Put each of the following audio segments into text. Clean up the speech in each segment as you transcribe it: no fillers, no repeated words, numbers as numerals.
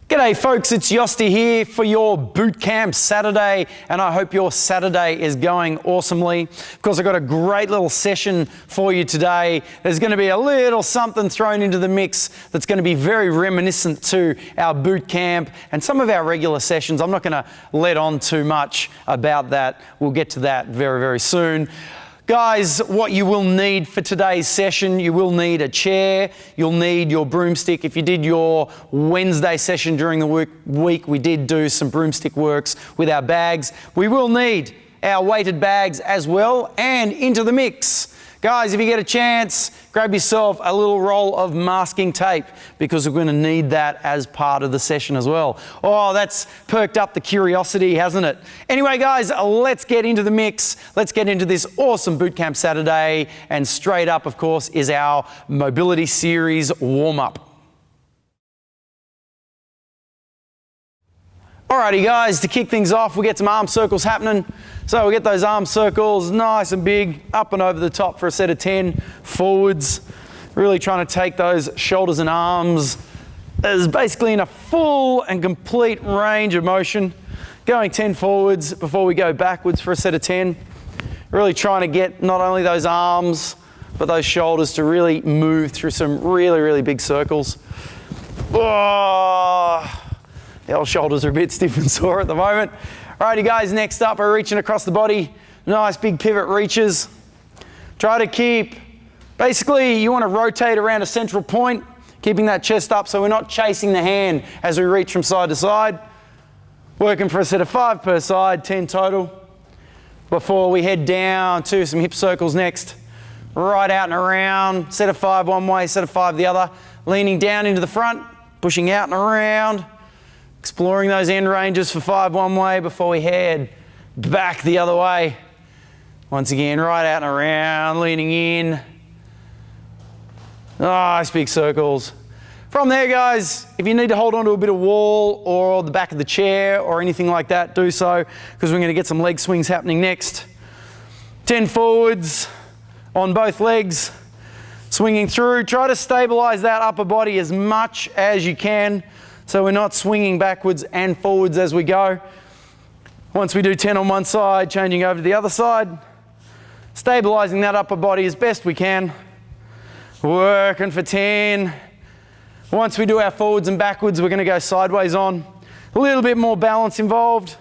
G'day folks, it's Yosti here for your Bootcamp Saturday, and I hope your Saturday is going awesomely. Of course, I've got a great little session for you today. There's going to be a little something thrown into the mix that's going to be very reminiscent to our Bootcamp and some of our regular sessions. I'm not going to let on too much about that. We'll get to that very, very soon. Guys, what you will need for today's session, you will need a chair, you'll need your broomstick. If you did your Wednesday session during the week, we did do some broomstick works with our bags. We will need our weighted bags as well, and into the mix. Guys, if you get a chance, grab yourself a little roll of masking tape because we're going to need that as part of the session as well. Oh, that's perked up the curiosity, hasn't it? Anyway, guys, let's get into the mix. Let's get into this awesome Bootcamp Saturday. And straight up, of course, is our Mobility Series warm-up. Alrighty guys, to kick things off, we'll get some arm circles happening. So we'll get those arm circles nice and big, up and over the top for a set of 10, forwards. Really trying to take those shoulders and arms as basically in a full and complete range of motion. Going 10 forwards before we go backwards for a set of 10. Really trying to get not only those arms, but those shoulders to really move through some really, really big circles. Oh. The old shoulders are a bit stiff and sore at the moment. Alrighty guys, next up we're reaching across the body. Nice big pivot reaches. Try to keep, basically you want to rotate around a central point, keeping that chest up so we're not chasing the hand as we reach from side to side. Working for a set of 5 per side, 10 total. Before we head down to some hip circles next. Right out and around, set of 5 one way, set of 5 the other. Leaning down into the front, pushing out and around. Exploring those end ranges for 5 one way before we head back the other way. Once again, right out and around, leaning in. Nice big circles. From there, guys, if you need to hold on to a bit of wall or the back of the chair or anything like that, do so, because we're going to get some leg swings happening next. 10 forwards on both legs, swinging through. Try to stabilize that upper body as much as you can, so we're not swinging backwards and forwards as we go. Once we do 10 on one side, changing over to the other side, stabilizing that upper body as best we can. Working for 10. Once we do our forwards and backwards, we're going to go sideways on. A little bit more balance involved.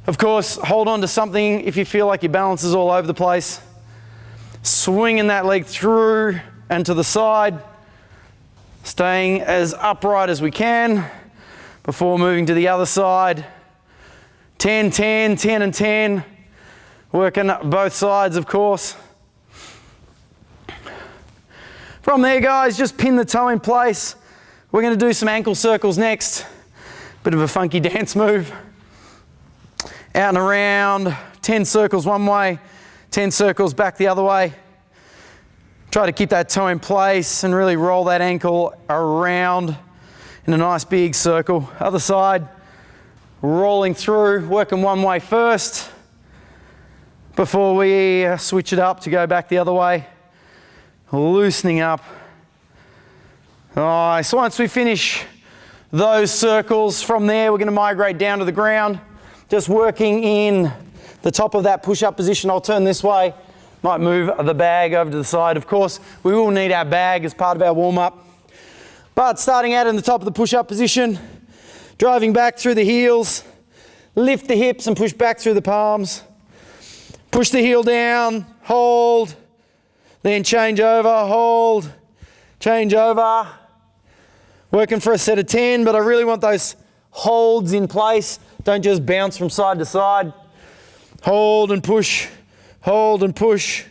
Of course, hold on to something if you feel like your balance is all over the place. Swinging that leg through and to the side. Staying as upright as we can before moving to the other side. 10, 10, 10 and 10. Working both sides, of course. From there, guys, just pin the toe in place. We're going to do some ankle circles next. Bit of a funky dance move. Out and around, 10 circles one way, 10 circles back the other way. Try to keep that toe in place and really roll that ankle around in a nice big circle. Other side, rolling through, working one way first before we switch it up to go back the other way. Loosening up. Nice. Once we finish those circles, from there we're going to migrate down to the ground. Just working in the top of that push-up position. I'll turn this way. Might move the bag over to the side. Of course, we will need our bag as part of our warm-up. But starting out in the top of the push-up position, driving back through the heels, lift the hips and push back through the palms. Push the heel down, hold, then change over, hold, change over. Working for a set of 10, but I really want those holds in place. Don't just bounce from side to side. Hold and push. Hold and push.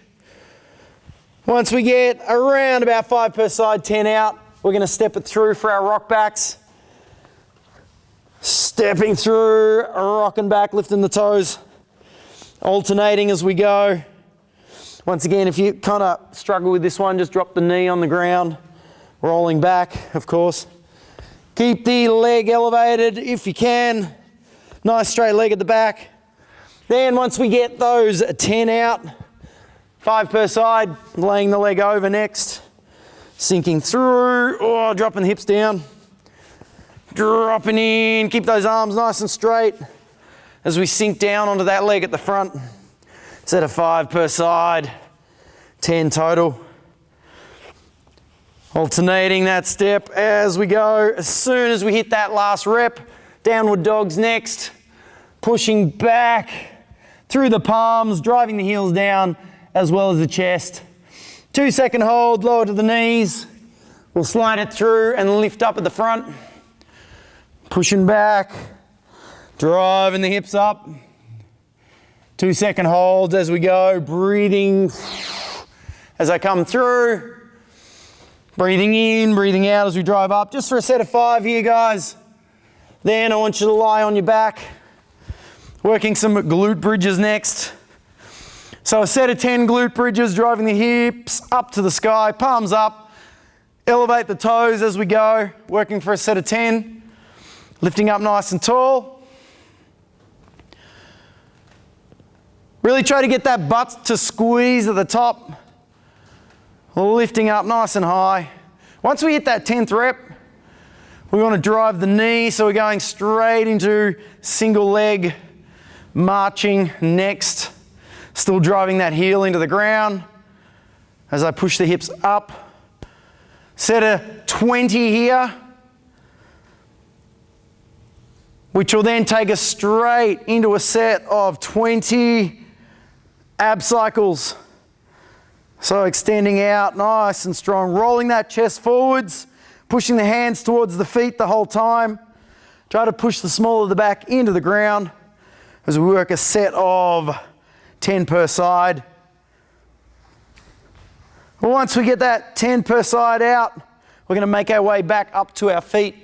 Once we get around about 5 per side, 10 out, we're going to step it through for our rock backs. Stepping through, rocking back, lifting the toes, alternating as we go. Once again, if you kind of struggle with this one, just drop the knee on the ground, rolling back, of course. Keep the leg elevated if you can. Nice straight leg at the back. Then once we get those 10 out, 5 per side, laying the leg over next, sinking through, dropping the hips down, Dropping in, keep those arms nice and straight as we sink down onto that leg at the front. Set of 5 per side, 10 total. Alternating that step as we go. As soon as we hit that last rep, downward dogs next. Pushing back through the palms, driving the heels down as well as the chest. 2-second hold, lower to the knees. We'll slide it through and lift up at the front. Pushing back, driving the hips up. 2-second holds as we go, breathing as I come through. Breathing in, breathing out as we drive up. Just for a set of 5 here, guys. Then I want you to lie on your back. Working some glute bridges next. So a set of 10 glute bridges, driving the hips up to the sky, palms up. Elevate the toes as we go. Working for a set of 10. Lifting up nice and tall. Really try to get that butt to squeeze at the top. Lifting up nice and high. Once we hit that 10th rep, we want to drive the knee, so we're going straight into single leg marching next. Still driving that heel into the ground as I push the hips up. Set of 20 here, which will then take us straight into a set of 20 ab cycles. So extending out nice and strong, rolling that chest forwards, pushing the hands towards the feet the whole time. Try to push the small of the back into the ground as we work a set of 10 per side. Once we get that 10 per side out, we're going to make our way back up to our feet.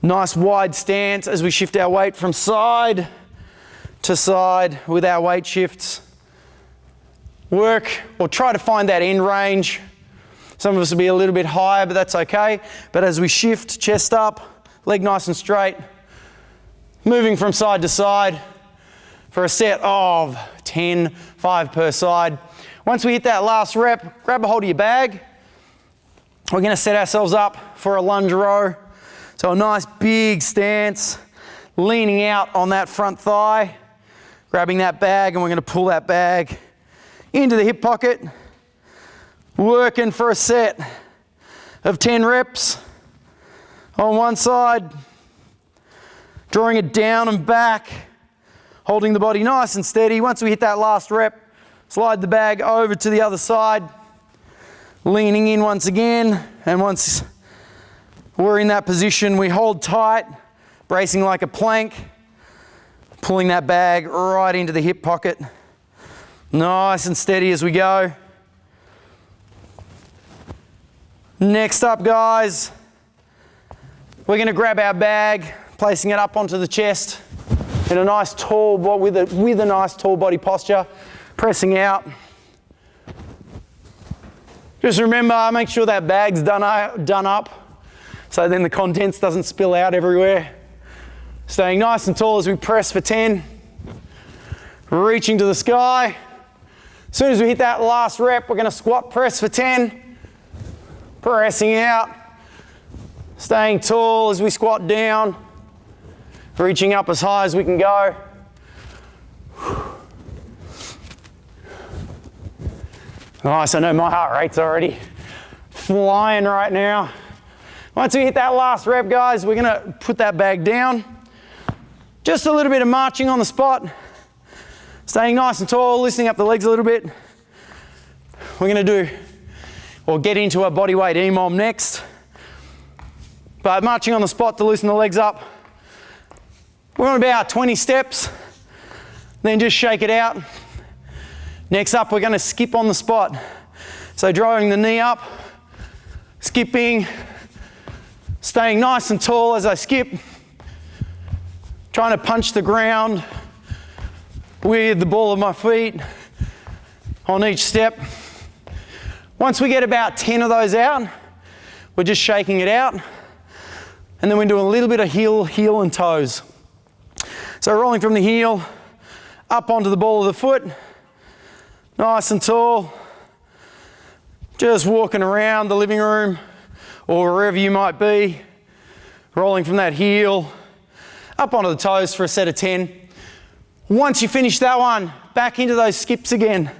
Nice wide stance as we shift our weight from side to side with our weight shifts. Work or try to find that end range. Some of us will be a little bit higher, but that's okay. But as we shift, chest up, leg nice and straight, moving from side to side for a set of 10, 5 per side. Once we hit that last rep, grab a hold of your bag. We're going to set ourselves up for a lunge row. So a nice big stance, leaning out on that front thigh, grabbing that bag, and we're going to pull that bag into the hip pocket, working for a set of 10 reps on one side, drawing it down and back, holding the body nice and steady. Once we hit that last rep, slide the bag over to the other side, leaning in once again, and once we're in that position, we hold tight, bracing like a plank, pulling that bag right into the hip pocket. Nice and steady as we go. Next up, guys, we're going to grab our bag, placing it up onto the chest in a nice tall, with a nice tall body posture, pressing out. Just remember, make sure that bag's done up, so then the contents doesn't spill out everywhere. Staying nice and tall as we press for 10. Reaching to the sky. As soon as we hit that last rep, we're going to squat press for 10. Pressing out. Staying tall as we squat down. Reaching up as high as we can go. Nice, I know my heart rate's already flying right now. Once we hit that last rep, guys, we're going to put that bag down. Just a little bit of marching on the spot. Staying nice and tall, lifting up the legs a little bit. We're going to get into a body weight EMOM next. But marching on the spot to loosen the legs up. We're on about 20 steps. Then just shake it out. Next up, we're going to skip on the spot. So drawing the knee up, skipping, staying nice and tall as I skip. Trying to punch the ground with the ball of my feet on each step. Once we get about 10 of those out, we're just shaking it out. And then we're doing a little bit of heel and toes. So rolling from the heel up onto the ball of the foot, nice and tall. Just walking around the living room or wherever you might be. rolling from that heel up onto the toes for a set of 10. Once you finish that one, back into those skips again.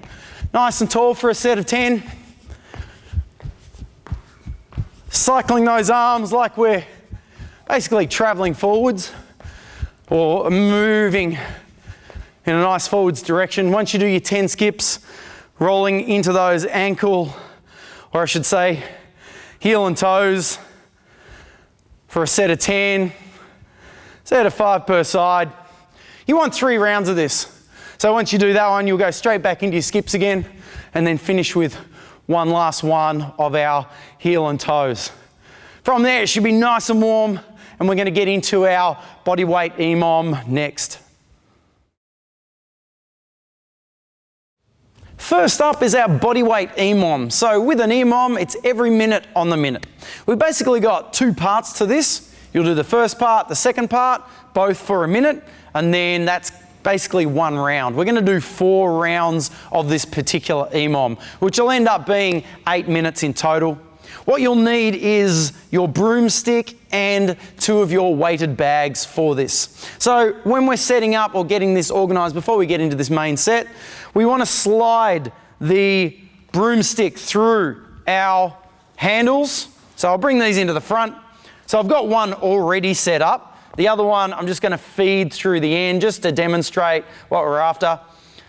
Nice and tall for a set of 10. Cycling those arms like we're basically traveling forwards or moving in a nice forwards direction. Once you do your 10 skips, rolling into those ankle, or I should say heel and toes for a set of 10, set of 5 per side. You want 3 rounds of this. So once you do that one, you'll go straight back into your skips again and then finish with one last one of our heel and toes. From there, it should be nice and warm, and we're going to get into our bodyweight EMOM next. First up is our bodyweight EMOM. So with an EMOM, it's every minute on the minute. We've basically got 2 parts to this. You'll do the first part, the second part, both for a minute, and then that's basically 1 round. We're going to do 4 rounds of this particular EMOM, which will end up being 8 minutes in total. What you'll need is your broomstick and 2 of your weighted bags for this. So when we're setting up or getting this organized, before we get into this main set, we want to slide the broomstick through our handles. So I'll bring these into the front. So I've got one already set up. The other one, I'm just going to feed through the end just to demonstrate what we're after.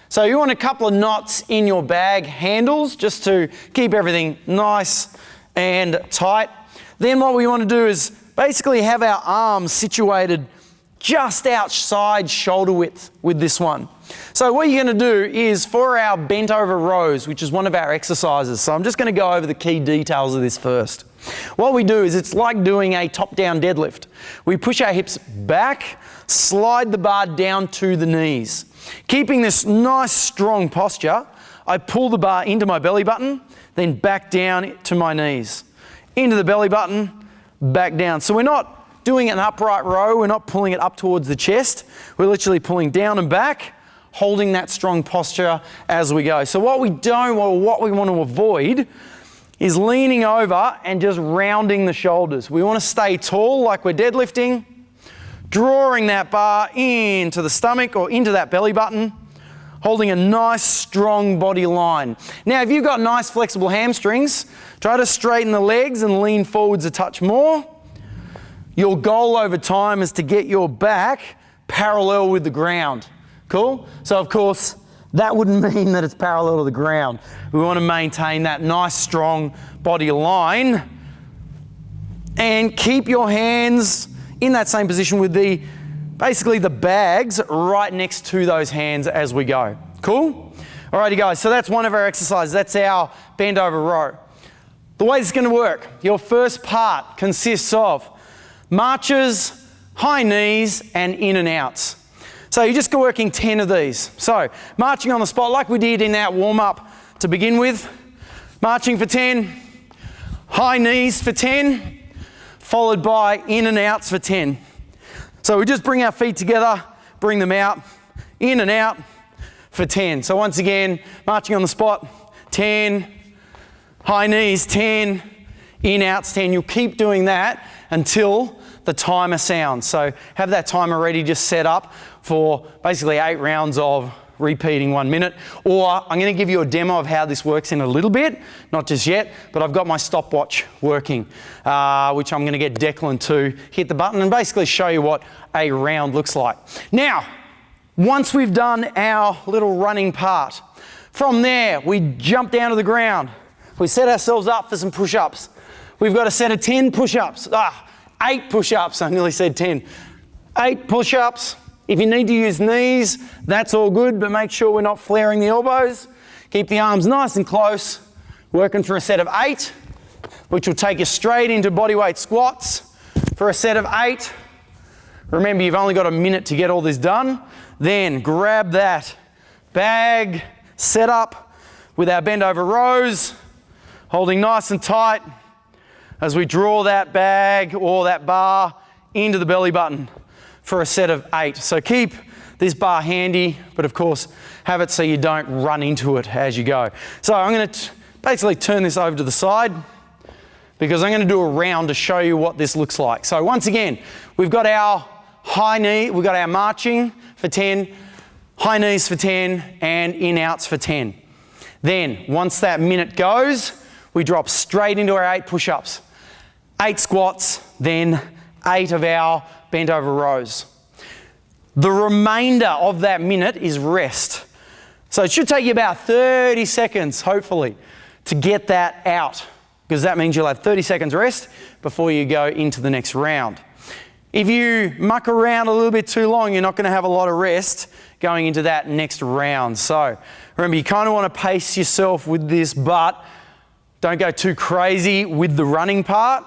So you want a couple of knots in your bag handles just to keep everything nice and tight. Then what we want to do is basically have our arms situated just outside shoulder width with this one. So what you're going to do is for our bent over rows, which is one of our exercises. So I'm just going to go over the key details of this first. What we do is it's like doing a top-down deadlift. We push our hips back, slide the bar down to the knees. Keeping this nice strong posture, I pull the bar into my belly button, then back down to my knees. Into the belly button, back down. So we're not doing an upright row, we're not pulling it up towards the chest. We're literally pulling down and back, holding that strong posture as we go. So what we don't, or what we want to avoid is leaning over and just rounding the shoulders. We want to stay tall like we're deadlifting, drawing that bar into the stomach or into that belly button, holding a nice strong body line. Now if you've got nice flexible hamstrings, try to straighten the legs and lean forwards a touch more. Your goal over time is to get your back parallel with the ground. Cool? So of course, that wouldn't mean that it's parallel to the ground. We want to maintain that nice strong body line and keep your hands in that same position with basically the bags right next to those hands as we go. Cool? Alrighty guys, so that's one of our exercises. That's our bend over row. The way this is going to work, your first part consists of marches, high knees, and in and outs. So you're just working 10 of these. So marching on the spot like we did in our warm-up to begin with. Marching for 10, high knees for 10, followed by in and outs for 10. So we just bring our feet together, bring them out, in and out for 10. So once again, marching on the spot, 10, high knees, 10, in, outs, 10. You'll keep doing that until the timer sounds. So have that timer ready just set up for basically 8 rounds of repeating 1 minute. Or I'm going to give you a demo of how this works in a little bit, not just yet, but I've got my stopwatch working, which I'm going to get Declan to hit the button and basically show you what a round looks like. Now, once we've done our little running part, from there we jump down to the ground. We set ourselves up for some push-ups. We've got a set of 10 push-ups. 8 push-ups, I nearly said 10. 8 push-ups. If you need to use knees, that's all good, but make sure we're not flaring the elbows. Keep the arms nice and close. Working for a set of 8, which will take you straight into bodyweight squats for a set of 8. Remember, you've only got a minute to get all this done. Then grab that bag, set up with our bend over rows, holding nice and tight as we draw that bag or that bar into the belly button for a set of 8. So keep this bar handy, but of course have it so you don't run into it as you go. So I'm going to basically turn this over to the side, because I'm going to do a round to show you what this looks like. So once again, we've got our high knee, we've got our marching for 10, high knees for 10, and in-outs for 10. Then, once that minute goes, we drop straight into our 8 push-ups. 8 squats, then 8 of our bent over rows. The remainder of that minute is rest. So it should take you about 30 seconds, hopefully, to get that out, because that means you'll have 30 seconds rest before you go into the next round. If you muck around a little bit too long, you're not going to have a lot of rest going into that next round. So remember, you kind of want to pace yourself with this, but don't go too crazy with the running part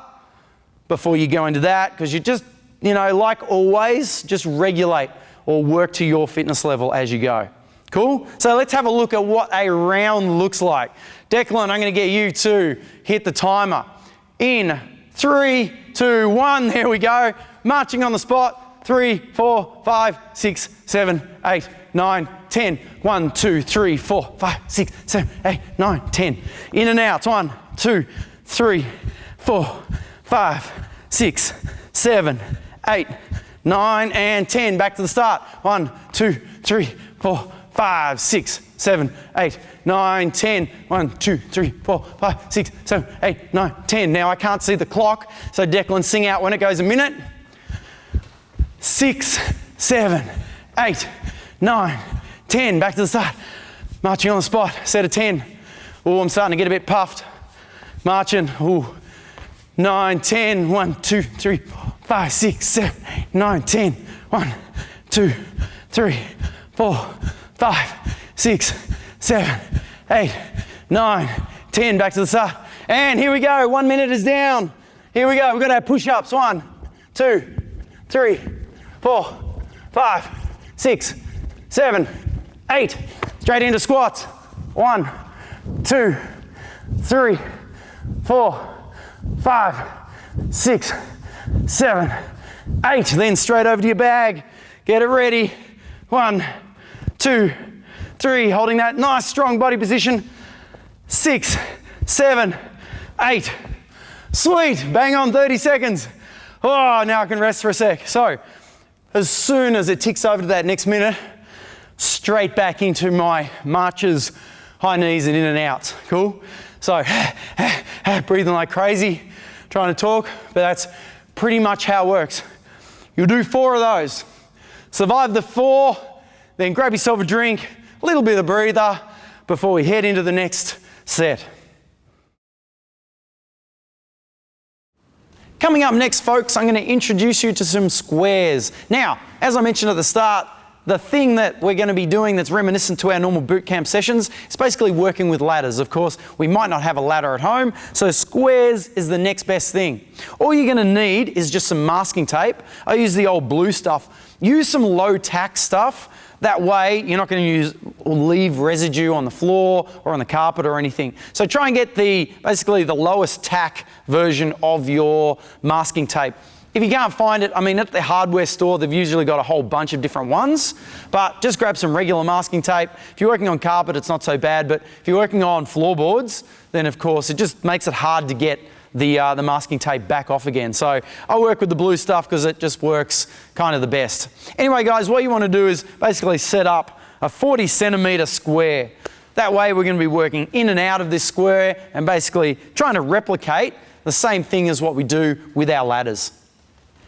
before you go into that, because you just, like always, just regulate or work to your fitness level as you go. Cool? So let's have a look at what a round looks like. Declan, I'm going to get you to hit the timer. In 3, 2, 1, there we go. Marching on the spot. 3, 4, 5, 6, 7, 8, 9, 10. 1, 2, 3, 4, 5, 6, 7, 8, 9, 10. In and out. 1, 2, 3, 4, 5, 6, 7, 8, 9, and 10. Back to the start. 1, 2, 3, 4, 5, 6, 7, 8, 9, 10. 1, 2, 3, 4, 5, 6, 7, 8, 9, 10. Now I can't see the clock, so Declan, sing out when it goes a minute. 6, 7, 8, 9, 10. Back to the start. Marching on the spot. Set of 10. Oh, I'm starting to get a bit puffed. Marching. Oh, 9, 10. 1, 2, 3, 4, 5, 6, 7, 8, 9, 10. 1, 2, 3, 4, 5, 6, 7, 8, 9, 10. Back to the start. And here we go. 1 minute is down. Here we go. We've got our push-ups. 1, 2, 3, 4, 5, 6, 7, 8. Straight into squats. 1, 2, 3, 4, 5, 6, 7, 8. Then straight over to your bag. Get it ready. 1, 2, 3. Holding that nice strong body position. 6, 7, 8. Sweet. Bang on 30 seconds. Oh, now I can rest for a sec. So, as soon as it ticks over to that next minute, straight back into my marches, high knees and in and out. Cool? So, breathing like crazy, trying to talk, but that's pretty much how it works. You'll do 4 of those. Survive the 4, then grab yourself a drink, a little bit of breather before we head into the next set. Coming up next, folks, I'm going to introduce you to some squares. Now, as I mentioned at the start, the thing that we're going to be doing that's reminiscent to our normal bootcamp sessions is basically working with ladders. Of course, we might not have a ladder at home, so squares is the next best thing. All you're going to need is just some masking tape. I use the old blue stuff. Use some low tack stuff. That way, you're not going to use or leave residue on the floor or on the carpet or anything. So try and get basically the lowest tack version of your masking tape. If you can't find it, at the hardware store, they've usually got a whole bunch of different ones, but just grab some regular masking tape. If you're working on carpet, it's not so bad, but if you're working on floorboards, then of course, it just makes it hard to get the masking tape back off again. So I work with the blue stuff because it just works kind of the best. Anyway, guys, what you want to do is basically set up a 40 centimeter square. That way we're going to be working in and out of this square and basically trying to replicate the same thing as what we do with our ladders.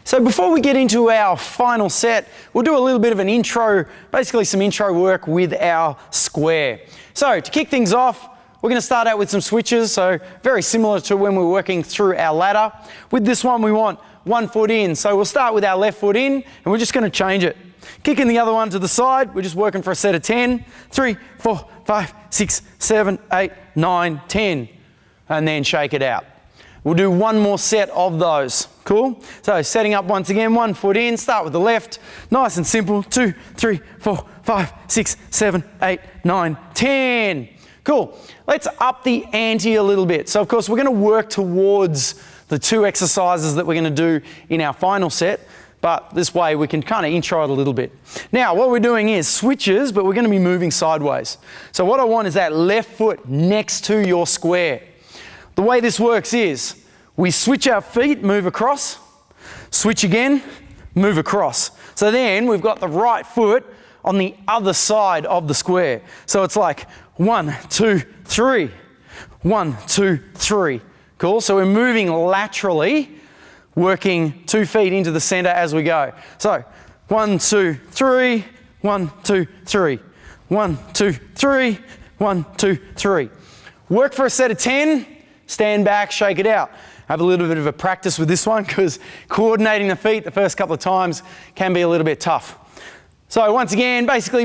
So before we get into our final set, we'll do a little bit of an intro, basically some intro work with our square. So to kick things off, we're going to start out with some switches, so very similar to when we're working through our ladder. With this one, we want 1 foot in. So we'll start with our left foot in, and we're just going to change it. Kicking the other one to the side, we're just working for a set of 10. 3, 4, 5, 6, 7, 8, 9, 10. And then shake it out. We'll do one more set of those. Cool? So setting up once again, 1 foot in, start with the left. Nice and simple. 2, 3, 4, 5, 6, 7, 8, 9, 10. Cool. Let's up the ante a little bit. So of course we're going to work towards the 2 exercises that we're going to do in our final set, but this way we can kind of intro it a little bit. Now what we're doing is switches, but we're going to be moving sideways. So what I want is that left foot next to your square. The way this works is we switch our feet, move across, switch again, move across. So then we've got the right foot on the other side of the square. So it's like 1, 2, 3, 1, 2, 3. Cool, so we're moving laterally, working 2 feet into the center as we go. So 1, 2, 3, 1, 2, 3, 1, 2, 3, 1, 2, 3. Work for a set of 10, stand back, shake it out. Have a little bit of a practice with this one because coordinating the feet the first couple of times can be a little bit tough. So once again, basically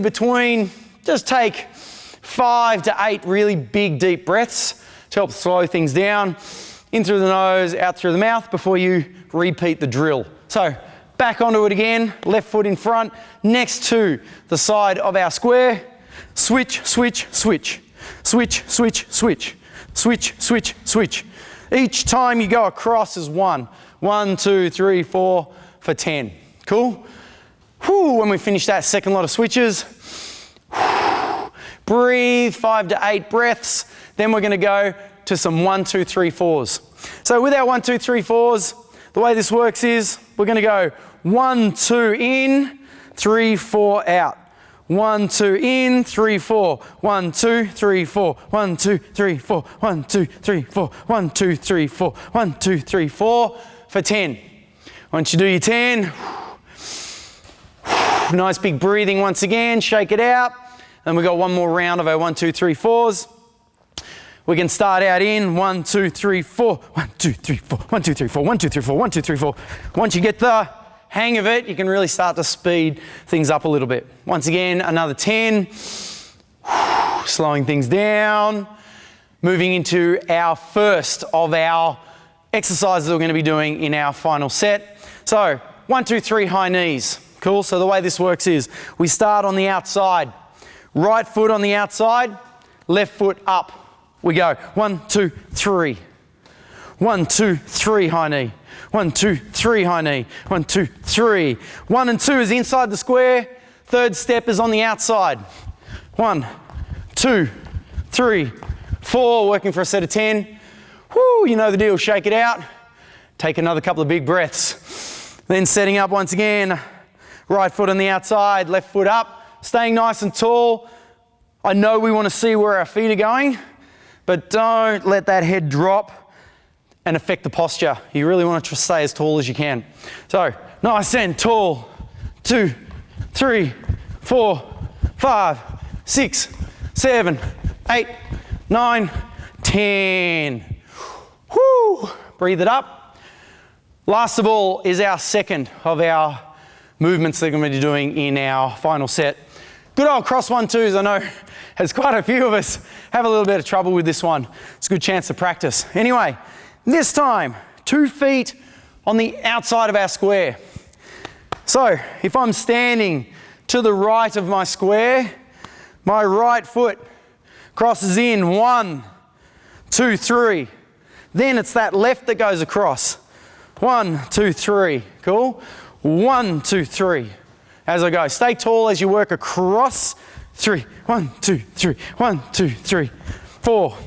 just take 5 to 8 really big deep breaths to help slow things down. In through the nose, out through the mouth before you repeat the drill. So back onto it again, left foot in front, next to the side of our square. Switch, switch, switch. Switch, switch, switch. Switch, switch, switch. Each time you go across is 1. 1, 2, 3, 4 for 10. Cool? Whew, when we finish that second lot of switches, breathe 5 to 8 breaths. Then we're going to go to some 1, 2, 3, 4s. So with our 1, 2, 3, 4s, the way this works is we're going to go 1, 2 in, 3, 4 out. 1, 2 in, 3, 4. 1, 2, 3, 4. 1, 2, 3, 4. 1, 2, 3, 4. 1, 2, 3, 4. 1, 2, 3, 4 for 10. Once you do your 10, nice big breathing once again, shake it out. Then we've got one more round of our 1, 2, 3, 4s. We can start out in 1, 2, 3, 4. 1, 2, 3, 4. 1, 2, 3, 4. 1, 2, 3, 4. 1, 2, 3, 4. Once you get the hang of it, you can really start to speed things up a little bit. Once again, another 10. Slowing things down. Moving into our first of our exercises we're going to be doing in our final set. So 1, 2, 3 high knees. Cool. So the way this works is we start on the outside. Right foot on the outside, left foot up. We go 1, 2, 3. 1, 2, 3 high knee. 1, 2, 3 high knee. 1, 2, 3. 1 and 2 is inside the square. Third step is on the outside. 1, 2, 3, 4. Working for a set of 10. Whoo, you know the deal. Shake it out. Take another couple of big breaths. Then setting up once again. Right foot on the outside, left foot up. Staying nice and tall. I know we want to see where our feet are going, but don't let that head drop and affect the posture. You really want to stay as tall as you can. So nice and tall. 2, 3, 4, 5, 6, 7, 8, 9, 10. Whoo! Breathe it up. Last of all is our second of our movements that we're going to be doing in our final set. Good old cross 1, 2s. I know as quite a few of us have a little bit of trouble with this one. It's a good chance to practice. Anyway, this time, 2 feet on the outside of our square. So if I'm standing to the right of my square, my right foot crosses in 1, 2, 3. Then it's that left that goes across. 1, 2, 3. Cool? 1, 2, 3. As I go, stay tall as you work across. 3, 1, 2, 3, 1, 2, 3, 4,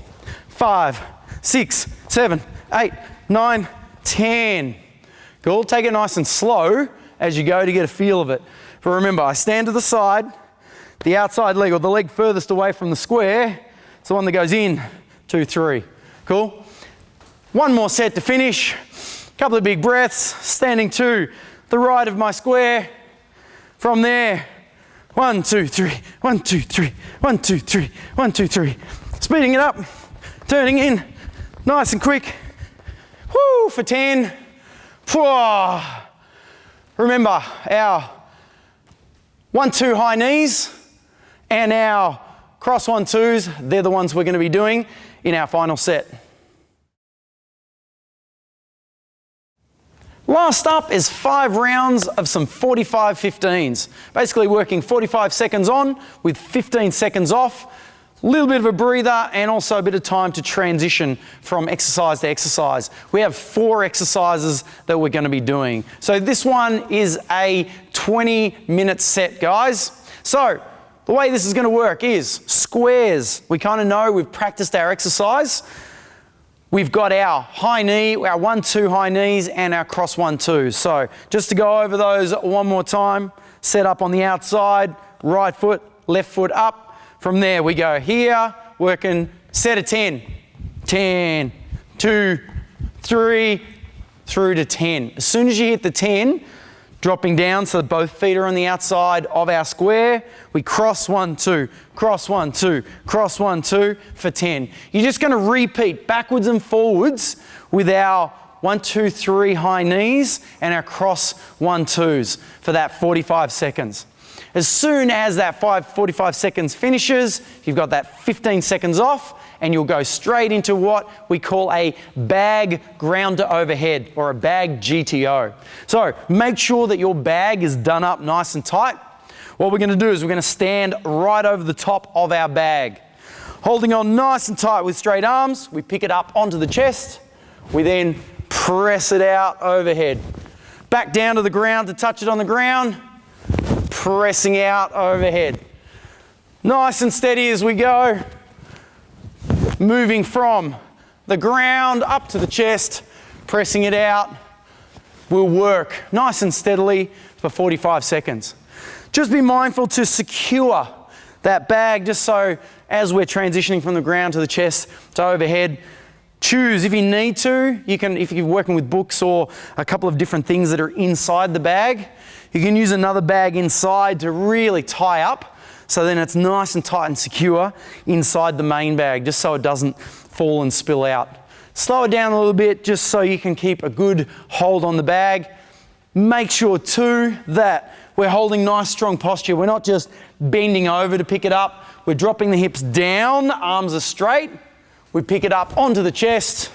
5, 6, 7, 8, 9, 10. Cool. Take it nice and slow as you go to get a feel of it. But remember, I stand to the side, the outside leg or the leg furthest away from the square, it's the one that goes in. 2, 3. Cool. One more set to finish. Couple of big breaths, standing to the right of my square. From there, 1, 2, 3, 1, 2, 3, 1, 2, 3, 1, 2, 3. Speeding it up, turning in, nice and quick. Woo, for 10. Whoa. Remember, our 1, 2 high knees and our cross 1, 2s, they're the ones we're going to be doing in our final set. Last up is 5 rounds of some 45-15s. Basically working 45 seconds on with 15 seconds off. A little bit of a breather and also a bit of time to transition from exercise to exercise. We have 4 exercises that we're going to be doing. So this one is a 20-minute set, guys. So the way this is going to work is squares. We kind of know we've practiced our exercise. we've got our high knee, our 1-2 high knees, and our cross 1-2s. So just to go over those one more time, set up on the outside, right foot, left foot up. From there we go here, working set of 10. 10, 2, 3, through to 10. As soon as you hit the 10, dropping down so that both feet are on the outside of our square, we cross 1-2, cross 1-2, cross 1-2 for 10. You're just going to repeat backwards and forwards with our 1-2-3 high knees and our cross 1-2s for that 45 seconds. As soon as that 45 seconds finishes, you've got that 15 seconds off, and you'll go straight into what we call a bag ground to overhead, or a bag GTO. So make sure that your bag is done up nice and tight. What we're going to do is we're going to stand right over the top of our bag. Holding on nice and tight with straight arms, we pick it up onto the chest. We then press it out overhead. Back down to the ground to touch it on the ground. Pressing out overhead. Nice and steady as we go. Moving from the ground up to the chest, pressing it out. We'll work nice and steadily for 45 seconds. Just be mindful to secure that bag, just so as we're transitioning from the ground to the chest to overhead, choose if you need to. You can, if you're working with books or a couple of different things that are inside the bag, you can use another bag inside to really tie up, so then it's nice and tight and secure inside the main bag, just so it doesn't fall and spill out. Slow it down a little bit just so you can keep a good hold on the bag. Make sure too that we're holding nice strong posture. We're not just bending over to pick it up. We're dropping the hips down, arms are straight. We pick it up onto the chest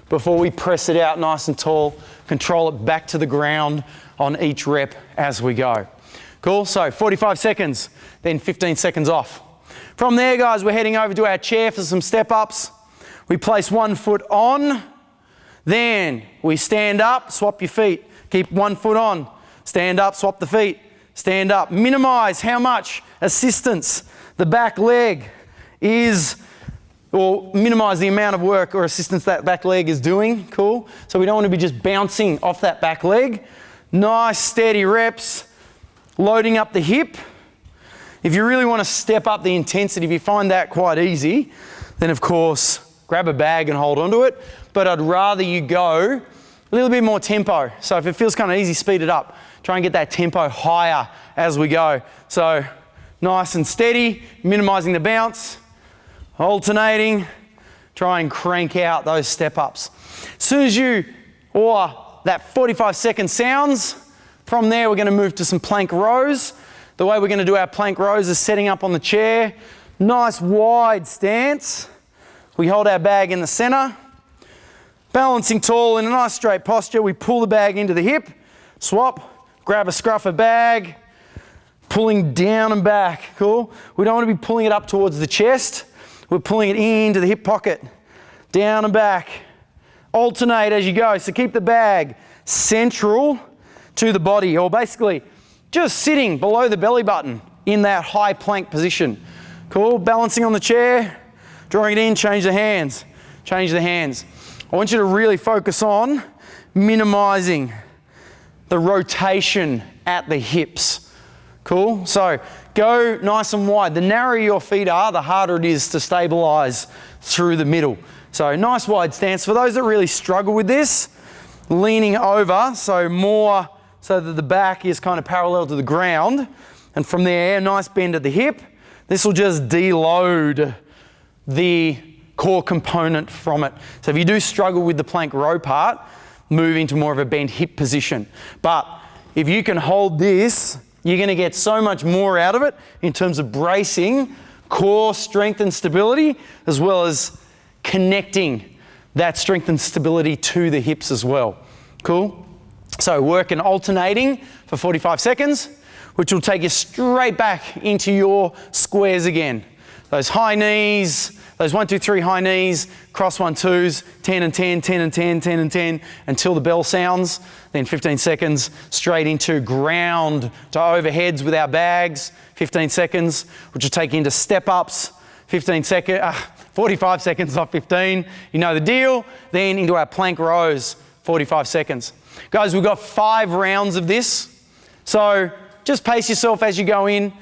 before we press it out nice and tall. Control it back to the ground on each rep as we go. Cool, so 45 seconds, then 15 seconds off. From there, guys, we're heading over to our chair for some step-ups. We place one foot on, then we stand up, swap your feet. Keep one foot on, stand up, swap the feet, stand up. Minimize how much assistance the back leg is, or minimize the amount of work or assistance that back leg is doing. Cool, so we don't want to be just bouncing off that back leg. Nice steady reps. Loading up the hip. If you really want to step up the intensity, if you find that quite easy, then of course, grab a bag and hold onto it. But I'd rather you go a little bit more tempo. So if it feels kind of easy, speed it up. Try and get that tempo higher as we go. So nice and steady, minimizing the bounce, alternating, try and crank out those step ups. As soon as that 45 second sounds, from there, we're going to move to some plank rows. The way we're going to do our plank rows is setting up on the chair. Nice wide stance. We hold our bag in the center. Balancing tall in a nice straight posture. We pull the bag into the hip. Swap. Grab a scruff of bag. Pulling down and back. Cool. We don't want to be pulling it up towards the chest. We're pulling it into the hip pocket. Down and back. Alternate as you go. So keep the bag central to the body, or basically just sitting below the belly button in that high plank position. Cool, balancing on the chair, drawing it in, change the hands, change the hands. I want you to really focus on minimizing the rotation at the hips. Cool, so go nice and wide. The narrower your feet are, the harder it is to stabilize through the middle. So nice wide stance. For those that really struggle with this, leaning over, so more so that the back is kind of parallel to the ground, and from there, nice bend at the hip. This will just deload the core component from it. So if you do struggle with the plank row part, move into more of a bent hip position. But if you can hold this, you're going to get so much more out of it in terms of bracing, core strength and stability, as well as connecting that strength and stability to the hips as well. Cool? So work and alternating for 45 seconds, which will take you straight back into your squares again. Those high knees, those 1, 2, 3 high knees, cross 1-2s, 10 and 10, 10 and 10, 10 and 10, until the bell sounds. Then 15 seconds straight into ground to overheads with our bags. 15 seconds, which will take you into step ups, 45 seconds, not 15. You know the deal. Then into our plank rows, 45 seconds. Guys, we've got 5 rounds of this. So just pace yourself as you go in.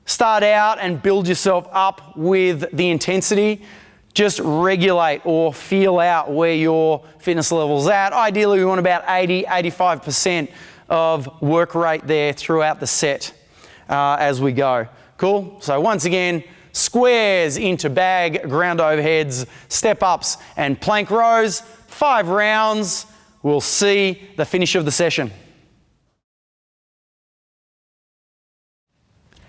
Start out and build yourself up with the intensity. Just regulate or feel out where your fitness level's at. Ideally, we want about 80-85% of work rate there throughout the set as we go. Cool? So once again, squares into bag, ground overheads, step ups and plank rows. 5 rounds. We'll see the finish of the session.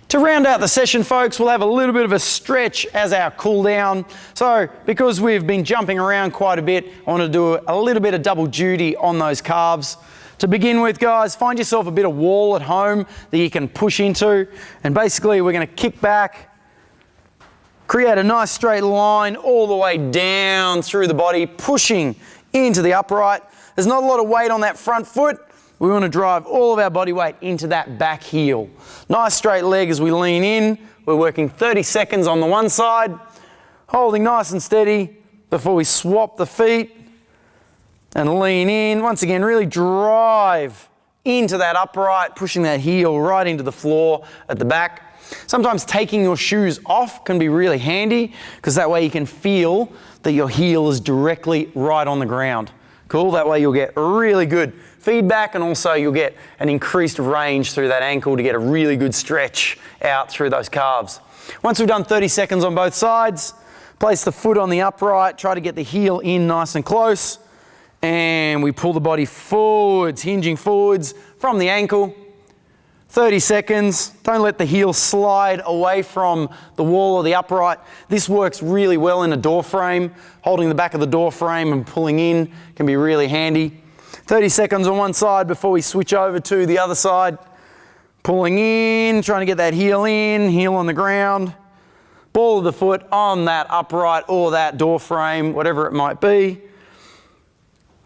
To round out the session, folks, we'll have a little bit of a stretch as our cool down. So because we've been jumping around quite a bit, I want to do a little bit of double duty on those calves. To begin with, guys, find yourself a bit of wall at home that you can push into. And basically, we're going to kick back, create a nice straight line all the way down through the body, pushing into the upright. There's not a lot of weight on that front foot. We want to drive all of our body weight into that back heel. Nice straight leg as we lean in. We're working 30 seconds on the one side, holding nice and steady before we swap the feet and lean in. Once again, really drive into that upright, pushing that heel right into the floor at the back. Sometimes taking your shoes off can be really handy because that way you can feel that your heel is directly right on the ground. Cool, that way you'll get really good feedback and also you'll get an increased range through that ankle to get a really good stretch out through those calves. Once we've done 30 seconds on both sides, place the foot on the upright, try to get the heel in nice and close, and we pull the body forwards, hinging forwards from the ankle. 30 seconds, don't let the heel slide away from the wall or the upright. This works really well in a door frame. Holding the back of the door frame and pulling in can be really handy. 30 seconds on one side before we switch over to the other side. Pulling in, trying to get that heel in, heel on the ground. Ball of the foot on that upright or that door frame, whatever it might be.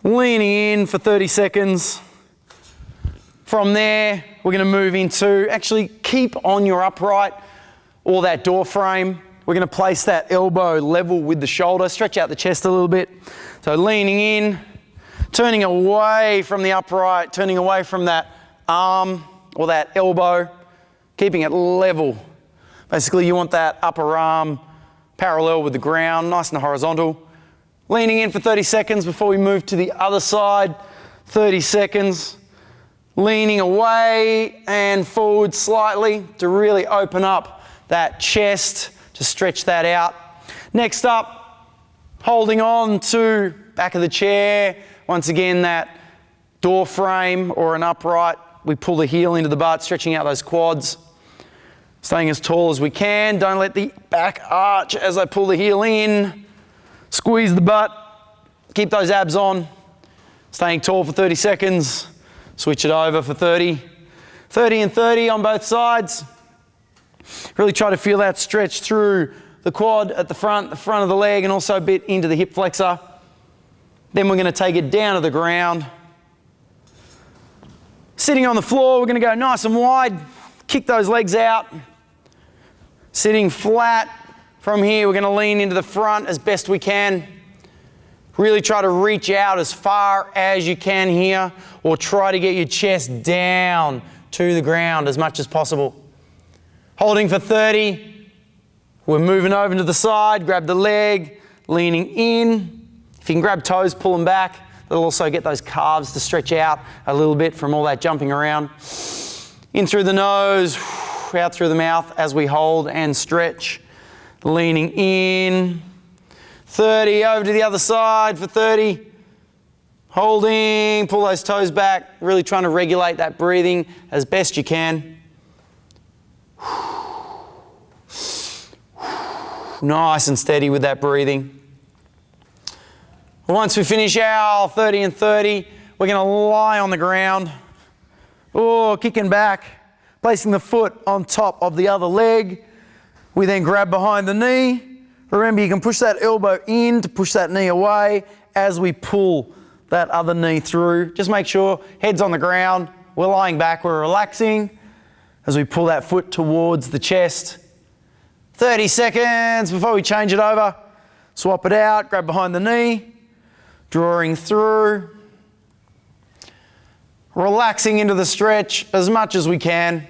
Leaning in for 30 seconds. From there, we're going to move into, actually keep on your upright or that door frame. We're going to place that elbow level with the shoulder, stretch out the chest a little bit. So leaning in, turning away from the upright, turning away from that arm or that elbow, keeping it level. Basically, you want that upper arm parallel with the ground, nice and horizontal. Leaning in for 30 seconds before we move to the other side. 30 seconds. Leaning away and forward slightly to really open up that chest, to stretch that out. Next up, holding on to back of the chair. Once again, that door frame or an upright. We pull the heel into the butt, stretching out those quads. Staying as tall as we can. Don't let the back arch as I pull the heel in. Squeeze the butt. Keep those abs on. Staying tall for 30 seconds. Switch it over for 30. 30 and 30 on both sides. Really try to feel that stretch through the quad at the front of the leg, and also a bit into the hip flexor. Then we're going to take it down to the ground. Sitting on the floor, we're going to go nice and wide. Kick those legs out. Sitting flat. From here, we're going to lean into the front as best we can. Really try to reach out as far as you can here, or try to get your chest down to the ground as much as possible. Holding for 30. We're moving over to the side, grab the leg, leaning in. If you can grab toes, pull them back. That'll also get those calves to stretch out a little bit from all that jumping around. In through the nose, out through the mouth as we hold and stretch. Leaning in. 30, over to the other side for 30. Holding, pull those toes back, really trying to regulate that breathing as best you can. Nice and steady with that breathing. Once we finish our 30 and 30, we're going to lie on the ground. Oh, kicking back, placing the foot on top of the other leg. We then grab behind the knee. Remember, you can push that elbow in to push that knee away as we pull that other knee through. Just make sure head's on the ground. We're lying back, we're relaxing as we pull that foot towards the chest. 30 seconds before we change it over. Swap it out, grab behind the knee, drawing through. Relaxing into the stretch as much as we can.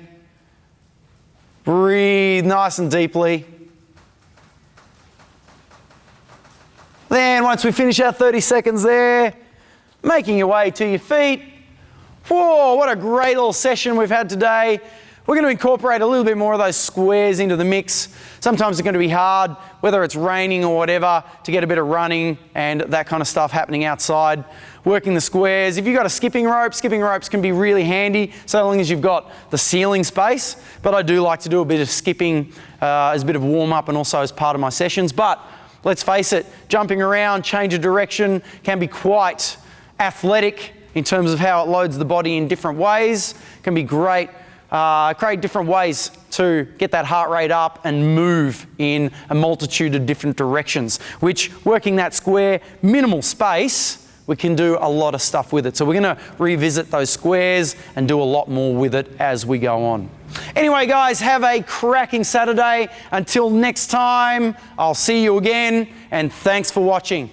Breathe nice and deeply. Then once we finish our 30 seconds there, making your way to your feet. Whoa, what a great little session we've had today. We're going to incorporate a little bit more of those squares into the mix. Sometimes it's going to be hard, whether it's raining or whatever, to get a bit of running and that kind of stuff happening outside. Working the squares. If you've got a skipping ropes can be really handy so long as you've got the ceiling space. But I do like to do a bit of skipping as a bit of warm up and also as part of my sessions. But let's face it, jumping around, change of direction can be quite athletic in terms of how it loads the body in different ways. Can be great. Create different ways to get that heart rate up and move in a multitude of different directions, which working that square, minimal space, we can do a lot of stuff with it. So we're going to revisit those squares and do a lot more with it as we go on. Anyway, guys, have a cracking Saturday. Until next time, I'll see you again, and thanks for watching.